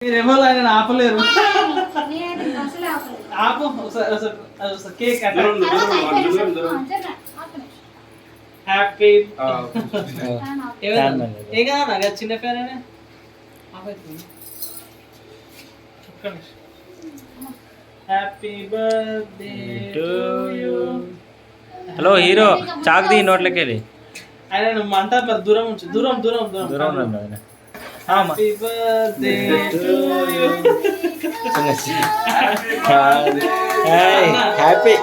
మీరేమో ఆయన ఆపలేరు. ఆపు కేక్ హ్యాపీ ఏ కదా చిన్న fan happy birthday to you. Hello hero chalk the నోట్లోకి వెళ్ళి ఆయన మంట దూరం ఉంచు దూరం దూరం దూరం దూరం happy birthday to you. Happy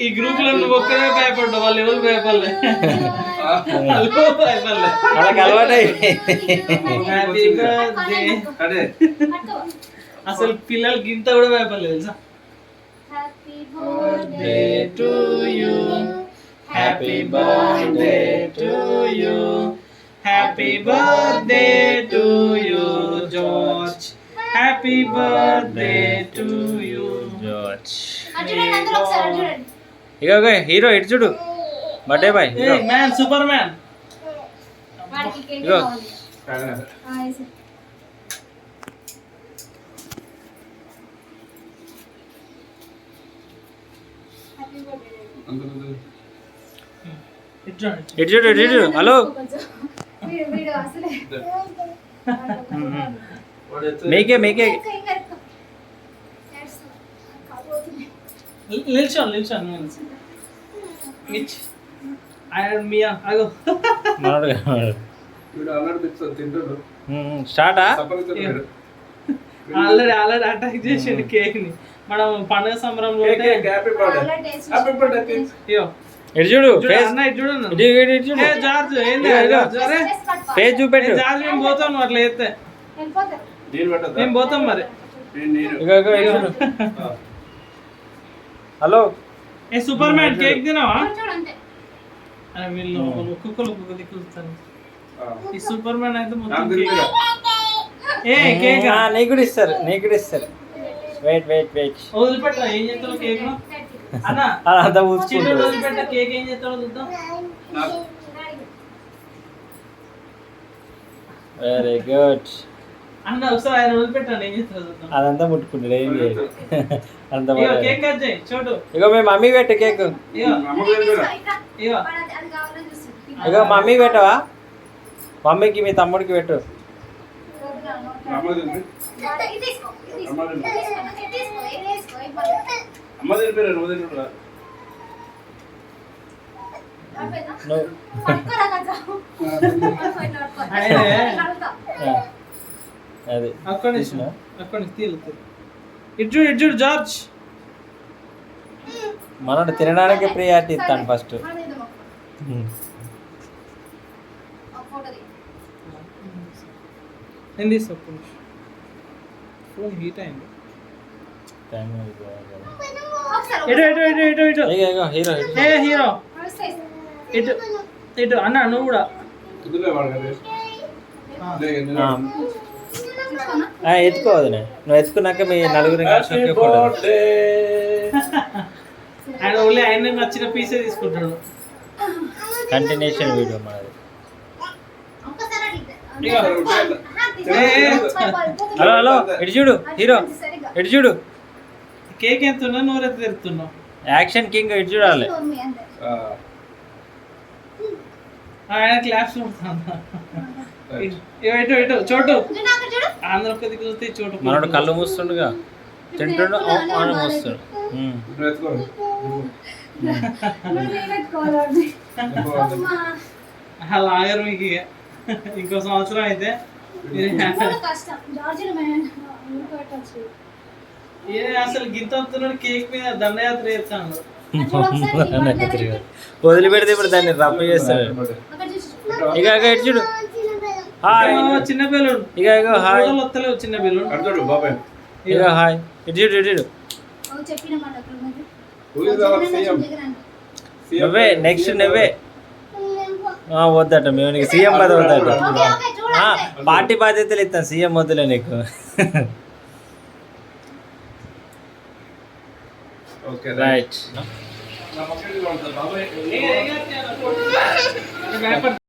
ఈ గ్రూప్ లో నువ్వు ఒక్కడే భయపడ్డావు, వాళ్ళు ఎవరు భయపడలే. వాళ్ళకి అలవాటు హ్యాపీ బర్త్డే. అసలు పిల్లలకి ఇంత కూడా భయపడలేదు తెలుసా. Happy birthday to you, happy birthday to you, happy birthday to you George, happy birthday to you George. ఇక హీరో ఇటు చూడు birthday boy man Superman. ఇగో ఇటు చూడు ఇటు చూడు. హలో మేకే మేకే నిల్చోండి నిల్చోండి ఆయన మియా అగో స్టార్టా. ఆల్రెడీ అటాక్ చేసాడు కేక్ ని. మనం పండుగ సంబరంలో ఇటు చూడు జార్జ్ ఫేస్ చూపెట్టు. జార్జ్ మేము పోతాం అట్లా చేస్తే మేము పోతాం మరి. హలో ఏ సూపర్ మ్యాన్ కేక్ తినావా? వీళ్ళు ఒక్కొక్కరు ఒక్కొక్క దిక్కు చూస్తాను. ఈ సూపర్ మ్యాన్ అయితే మొత్తం కేక్ నీకు కూడా ఇస్తారు నీకు కూడా ఇస్తారు. వెయిట్ వెయిట్ వెయిట్ వదిలిపెట్టా ఏం చేస్తావు కేక్ లో అన్నా. అంతా ఊసుకుంటారు. వదిలిపెట్టా కేక్ ఏం చేస్తాడో చూద్దాం. వెరీ గుడ్ అన్న ఒకసారి ఆయన వదిలిపెట్టాను ఏం చేస్తాడో చూద్దాం. అదంతా ముట్టుకుంటాడు ఏం చేయదు. అంత కేక్ కట్ చేయి చోటు. ఇగో మీ మమ్మీ పెట్టు కేక్. ఇగో మమ్మీ పెట్టవా? మమ్మీకి మీ తమ్ముడికి పెట్టు. అది ఇటు జార్జ్ మనోడు తినడానికి ప్రియారిటీ ఇస్తాను ఫస్ట్. నేను తీస్తా ఫోన్ హీట్ అయింది. హీరో ఇటు ఇటు అన్న నువ్వు కూడా ఎత్తుకోవద్దు. నువ్వు ఎత్తుకున్నాక మీ నలుగురు ఆయన ఓన్లీ ఆయన నచ్చిన పీసే తీసుకుంటాడు. కంటిన్యూషన్ వీడియో మనది. హలో హలో ఇటు చూడు హీరో ఇటు చూడు. కేక్ ఎంతున్నా నోరు ఎంత తెరుతున్నావు. యాక్షన్ కింగ్ ఇటు చూడాలి. ఆయన క్లాప్స్ ఇటు చోటు ఆంధ్ర చూస్తే చోటు. మనోడు కళ్ళు మూస్తుండగా తింటుండు మూస్తాడు. లాగరు మీకు ఇంకో సంవత్సరం అయితే అసలు గింత అవుతున్నాడు కేక్ మీద దండయాత్ర చేస్తాను. వదిలిపెడితే ఇప్పుడు దాన్ని రప్ప చేస్తాడు. ఇక ఇటు చూడు చిన్న బెలూన్. ఇక హాయ్ వస్తలేవు చిన్న బెలూన్. ఇక హాయ్ ఇటు చూడు ఇటు చూడు. నువ్వే నెక్స్ట్ నువ్వే. వద్దట మేము నీకు సీఎం పదవి వద్దట. పార్టీ బాధ్యతలు ఇస్తాను సీఎం వద్దులే నీకు. రైట్